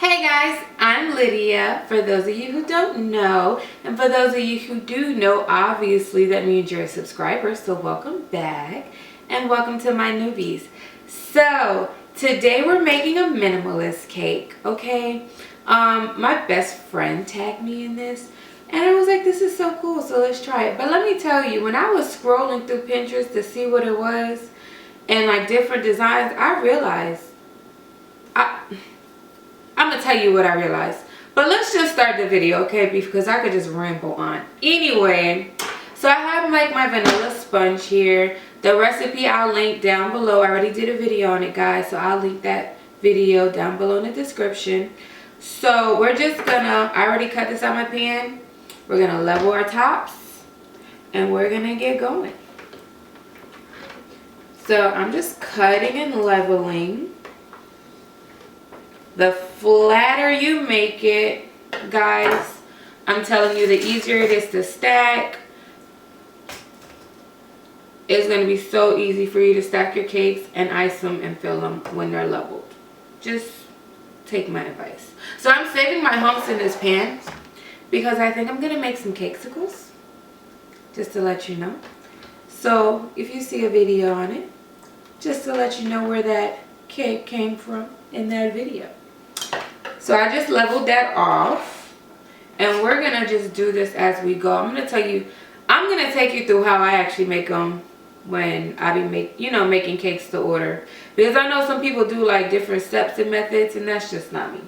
Hey guys, I'm Lydia, for those of you who don't know, and for those of you who do know, obviously that means you're a subscriber, so welcome back, and welcome to my newbies. So, today we're making a minimalist cake, okay? My best friend tagged me in this, and I was like, this is so cool, so let's try it. But let me tell you, when I was scrolling through Pinterest to see what it was, and like different designs, I realized, I'm going to tell you what I realized. But let's just start the video, okay? Because I could just ramble on. Anyway, so I have like my vanilla sponge here. The recipe I'll link down below. I already did a video on it, guys. So I'll link that video down below in the description. So we're just going to, I already cut this out my pan. We're going to level our tops. And we're going to get going. So I'm just cutting and leveling. The flatter you make it, guys, I'm telling you, the easier it is to stack. It's going to be so easy for you to stack your cakes and ice them and fill them when they're leveled. Just take my advice. So I'm saving my humps in this pan because I think I'm going to make some cakesicles, just to let you know. So if you see a video on it, just to let you know where that cake came from in that video. So I just leveled that off, and we're going to just do this as we go. I'm going to tell you, I'm going to take you through how I actually make them when I be making cakes to order. Because I know some people do like different steps and methods, and that's just not me.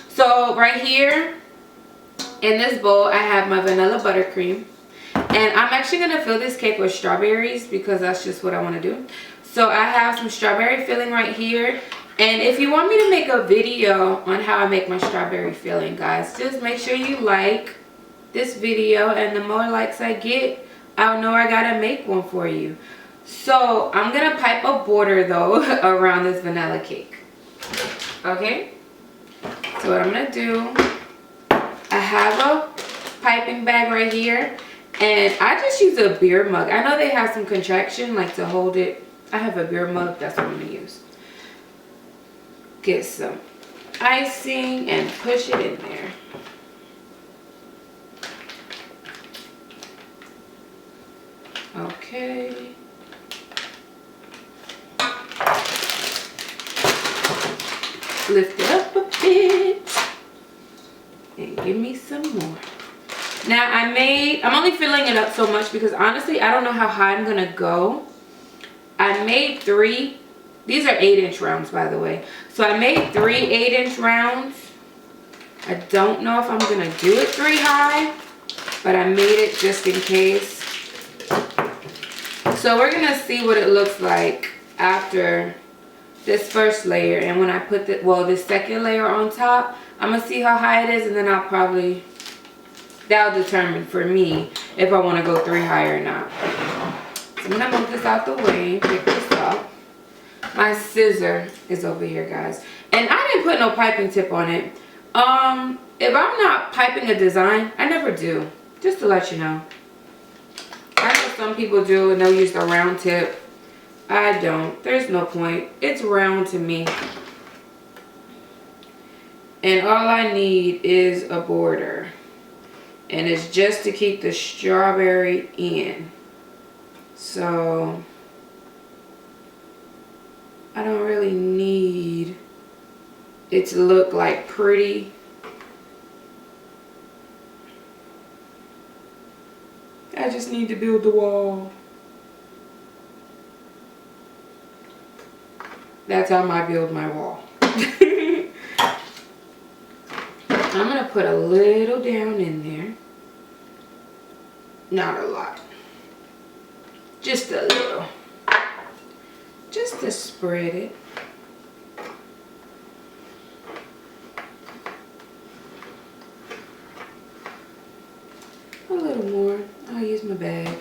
So right here in this bowl, I have my vanilla buttercream. And I'm actually going to fill this cake with strawberries because that's just what I want to do. So I have some strawberry filling right here. And if you want me to make a video on how I make my strawberry filling, guys, just make sure you like this video. And the more likes I get, I'll know I gotta make one for you. So I'm gonna pipe a border though around this vanilla cake. Okay? So what I'm gonna do, I have a piping bag right here. And I just use a beer mug. I know they have some contraction like to hold it. I have a beer mug, that's what I'm gonna use. Get some icing and push it in there. Okay. Lift it up a bit. And give me some more. Now I'm only filling it up so much because honestly, I don't know how high I'm gonna go. I made 3. These are 8-inch rounds, by the way. So I made 3 8-inch rounds. I don't know if I'm going to do it 3 high, but I made it just in case. So we're going to see what it looks like after this first layer. And when I put this second layer on top, I'm going to see how high it is, and then that'll determine for me if I want to go 3 high or not. So I'm going to move this out the way, pick this up. My scissor is over here, guys. And I didn't put no piping tip on it. If I'm not piping a design, I never do. Just to let you know. I know some people do and they'll use the round tip. I don't. There's no point. It's round to me. And all I need is a border. And it's just to keep the strawberry in. So I don't really need it to look like pretty. I just need to build the wall. That's how I build my wall. I'm going to put a little down in there. Not a lot. Just a little. Just to spread it. A little more. I'll use my bag.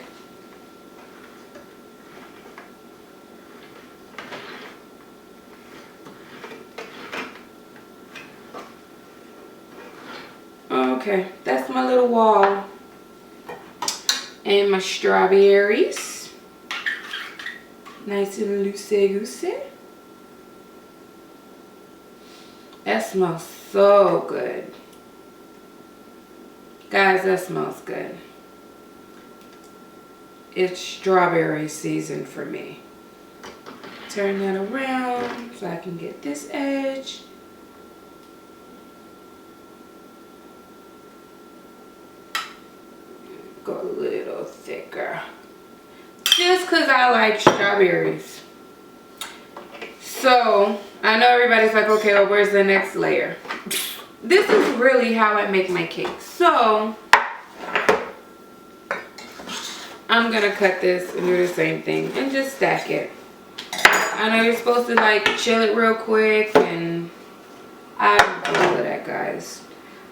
Okay, that's my little wall. And my strawberries. Nice and loosey-goosey. That smells so good. Guys, that smells good. It's strawberry season for me. Turn that around so I can get this edge. Go a little thicker. Just because I like strawberries. So, I know everybody's like, okay, well, where's the next layer? This is really how I make my cake. So, I'm going to cut this and do the same thing and just stack it. I know you're supposed to like chill it real quick, and I don't do all of that, guys.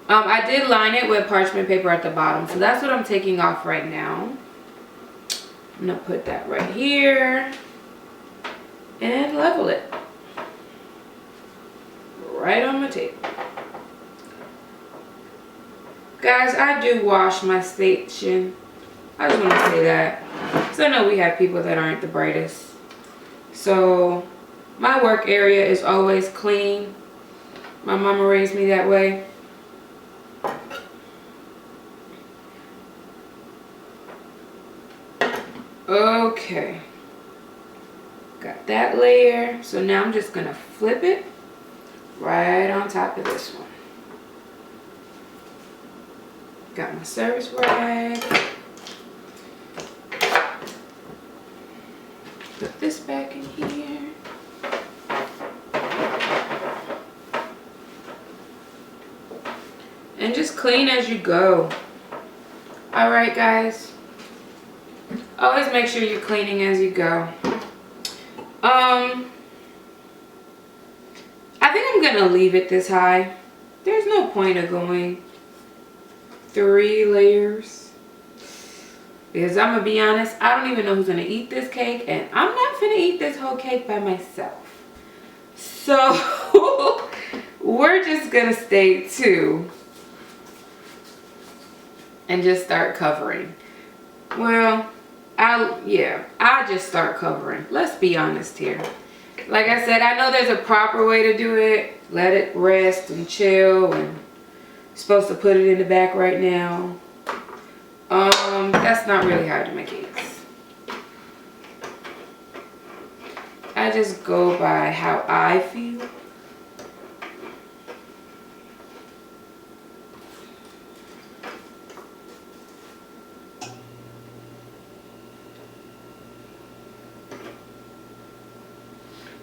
I did line it with parchment paper at the bottom, so that's what I'm taking off right now. I'm going to put that right here and level it right on my table. Guys, I do wash my station. I just want to say that. So I know we have people that aren't the brightest. So my work area is always clean. My mama raised me that way. Okay. Got that layer. So now I'm just going to flip it right on top of this one. Got my service rag. Put this back in here. And just clean as you go. Alright, guys. Always make sure you're cleaning as you go. I think I'm gonna leave it this high. There's no point of going 3 layers. Because I'm going to be honest, I don't even know who's going to eat this cake. And I'm not going to eat this whole cake by myself. So, we're just going to stay 2. And just start covering. Well, I'll just start covering. Let's be honest here. Like I said, I know there's a proper way to do it. Let it rest and chill. And you're supposed to put it in the back right now. That's not really how I do my cakes. I just go by how I feel.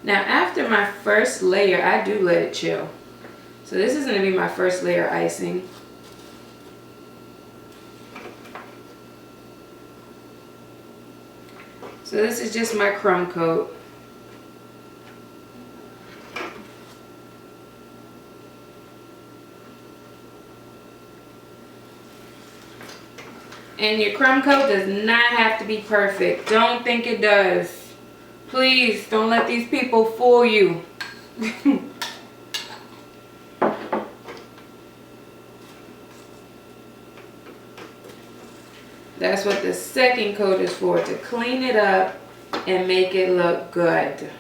Now after my first layer, I do let it chill. So this is going to be my first layer icing. So this is just my crumb coat. And your crumb coat does not have to be perfect. Don't think it does. Please don't let these people fool you. That's what the second coat is for, to clean it up and make it look good.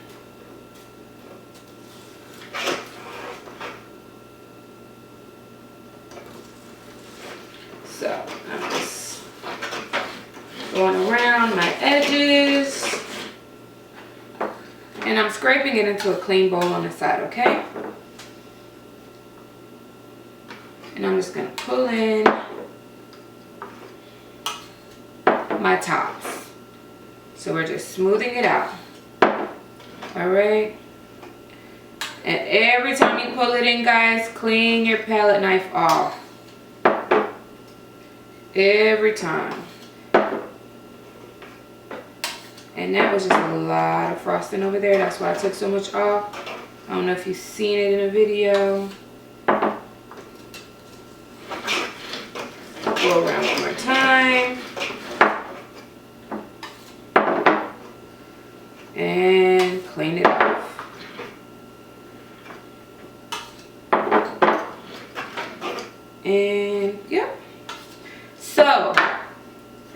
So I'm just going around my edges. And I'm scraping it into a clean bowl on the side, okay? And I'm just going to pull in my tops. So we're just smoothing it out. Alright? And every time you pull it in, guys, clean your palette knife off. Every time. And that was just a lot of frosting over there. That's why I took so much off. I don't know if you've seen it in a video. Go around one more time. And clean it off. And yep. So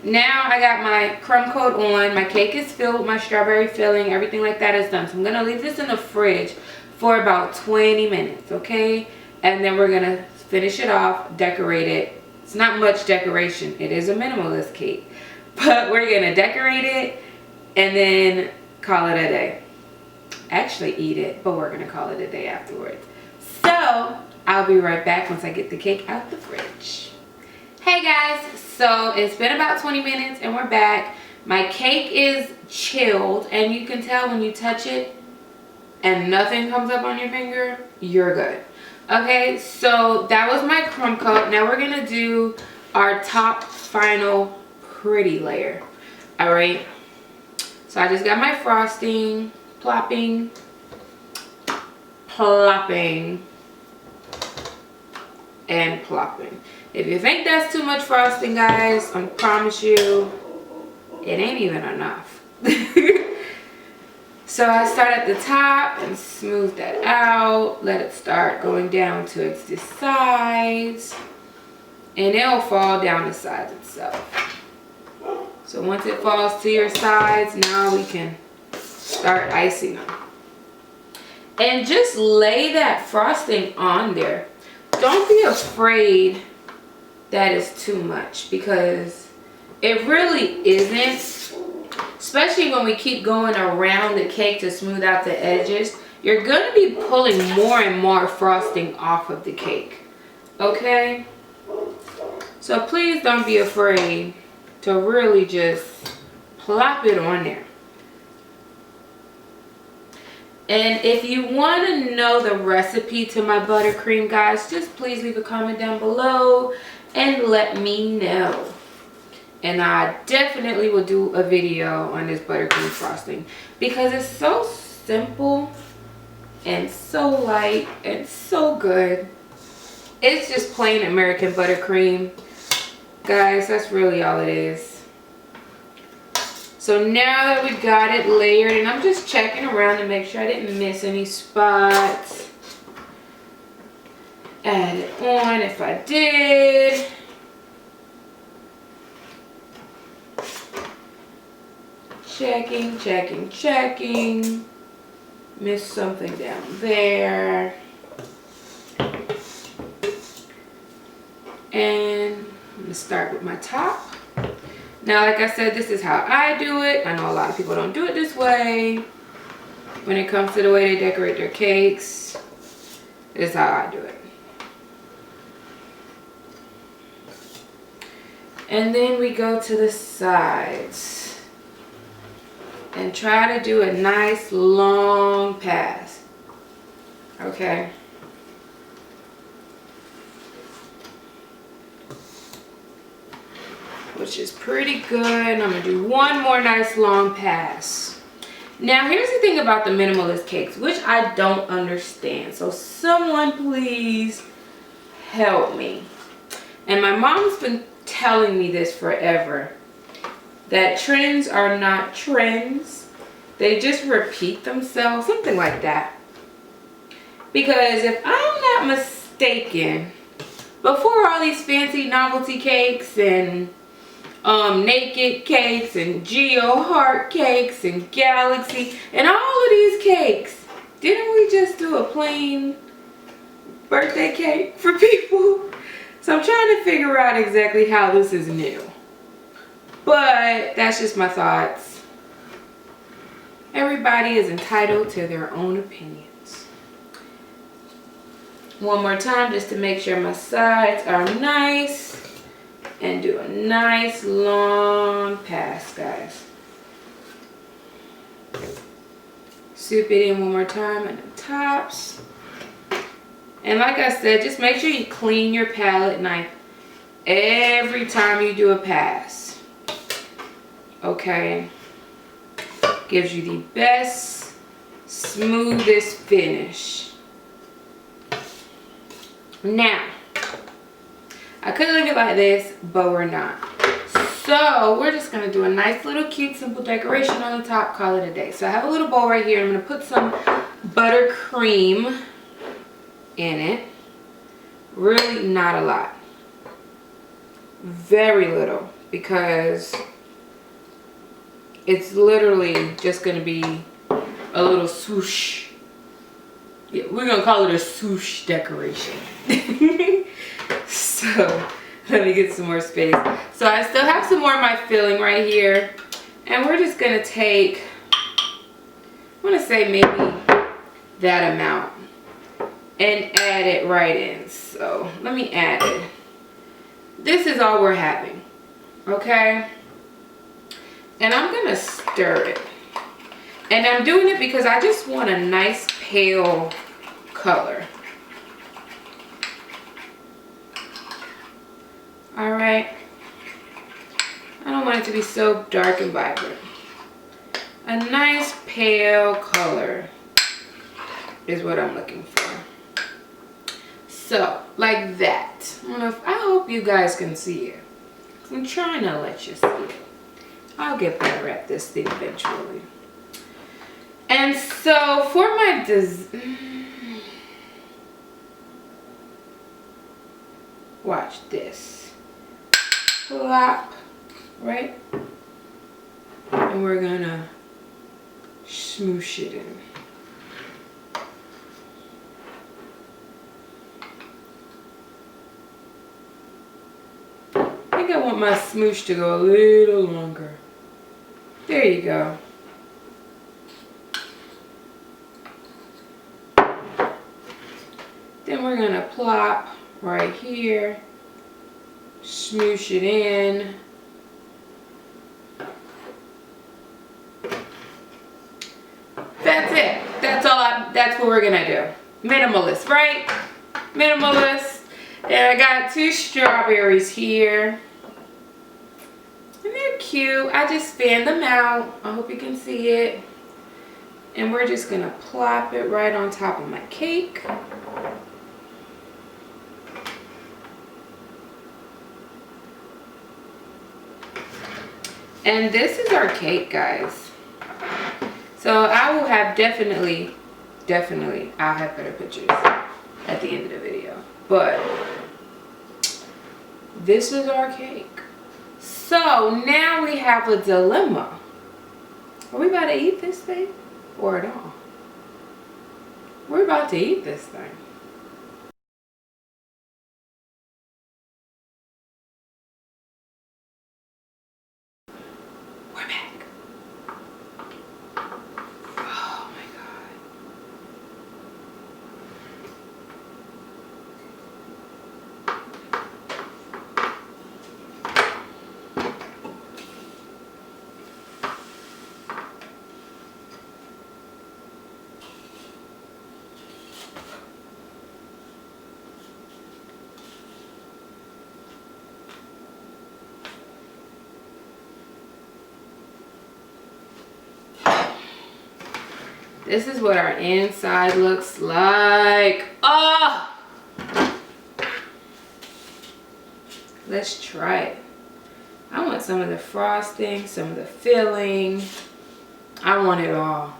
now I got my crumb coat on. My cake is filled with my strawberry filling. Everything like that is done. So I'm going to leave this in the fridge for about 20 minutes, okay? And then we're gonna finish it off, decorate it. It's not much decoration. It is a minimalist cake. But we're gonna decorate it and then call it a day. Actually eat it, but we're gonna call it a day afterwards. So I'll be right back once I get the cake out the fridge. Hey guys, so it's been about 20 minutes and we're back. My cake is chilled and you can tell when you touch it and nothing comes up on your finger, you're good. Okay, so that was my crumb coat. Now we're gonna do our top final pretty layer. All right, so I just got my frosting, plopping, and plopping. If you think that's too much frosting, guys, I promise you, it ain't even enough. So I start at the top and smooth that out. Let it start going down to its sides. And it'll fall down the sides itself. So once it falls to your sides, now we can start icing them. And just lay that frosting on there. Don't be afraid that it's too much, because it really isn't. Especially when we keep going around the cake to smooth out the edges, you're going to be pulling more and more frosting off of the cake. Okay? So please don't be afraid to really just plop it on there. And if you want to know the recipe to my buttercream, guys, just please leave a comment down below and let me know. And I definitely will do a video on this buttercream frosting because it's so simple and so light and so good. It's just plain American buttercream. Guys, that's really all it is. So now that we got it layered, and I'm just checking around to make sure I didn't miss any spots. Add it on if I did. Checking, checking, checking. Missed something down there. And I'm gonna start with my top. Now, like I said, this is how I do it. I know a lot of people don't do it this way. When it comes to the way they decorate their cakes, this is how I do it. And then we go to the sides. And try to do a nice long pass. Okay. Which is pretty good. I'm going to do one more nice long pass. Now here's the thing about the minimalist cakes, which I don't understand. So someone please help me. And my mom's been telling me this forever. That trends are not trends. They just repeat themselves. Something like that. Because if I'm not mistaken, before all these fancy novelty cakes and naked cakes and Geo heart cakes and galaxy and all of these cakes, didn't we just do a plain birthday cake for people? So I'm trying to figure out exactly how this is new. But that's just my thoughts. Everybody is entitled to their own opinions. One more time just to make sure my sides are nice. And do a nice long pass, guys. Soup it in one more time on the tops. And like I said, just make sure you clean your palette knife every time you do a pass. Okay, gives you the best, smoothest finish. Now, I could leave it like this, but we're not. So we're just gonna do a nice little cute simple decoration on the top, call it a day. So I have a little bowl right here. I'm gonna put some buttercream in it. Really not a lot. Very little, because it's literally just going to be a little swoosh Yeah, we're gonna call it a swoosh decoration. So let me get some more space. So I still have some more of my filling right here, and we're just gonna take, I want to say maybe that amount, and add it right in. So let me add it. This is all we're having, okay? And I'm gonna stir it. And I'm doing it because I just want a nice pale color. All right. I don't want it to be so dark and vibrant. A nice pale color is what I'm looking for. So, like that. I hope you guys can see it. I'm trying to let you see it. I'll get better at this thing eventually. And so for my watch this. Plop, right? And we're gonna smoosh it in. I think I want my smoosh to go a little longer. There you go. Then we're gonna plop right here, smoosh it in. That's it. That's all. That's what we're gonna do. Minimalist, right? Minimalist. And I got 2 strawberries here. And they're cute. I just fanned them out. I hope you can see it. And we're just gonna plop it right on top of my cake. And this is our cake, guys. So I will have definitely, I'll have better pictures at the end of the video. But this is our cake. So now we have a dilemma. Are we about to eat this thing or at all? We're about to eat this thing. We're back. Oh my God. This is what our inside looks like. Oh! Let's try it. I want some of the frosting, some of the filling. I want it all.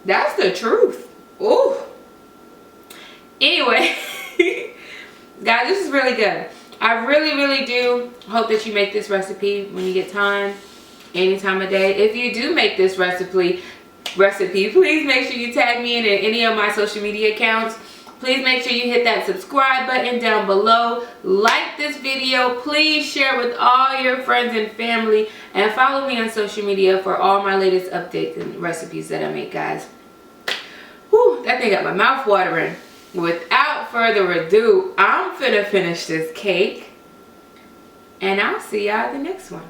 That's the truth. Ooh. Anyway. Guys, this is really good. I really do hope that you make this recipe when you get time, any time of day. If you do make this recipe, please make sure you tag me in any of my social media accounts. Please make sure you hit that subscribe button down below. Like this video. Please share with all your friends and family. And follow me on social media for all my latest updates and recipes that I make, guys. Whew, that thing got my mouth watering. Without further ado, I'm finna finish this cake. And I'll see y'all in the next one.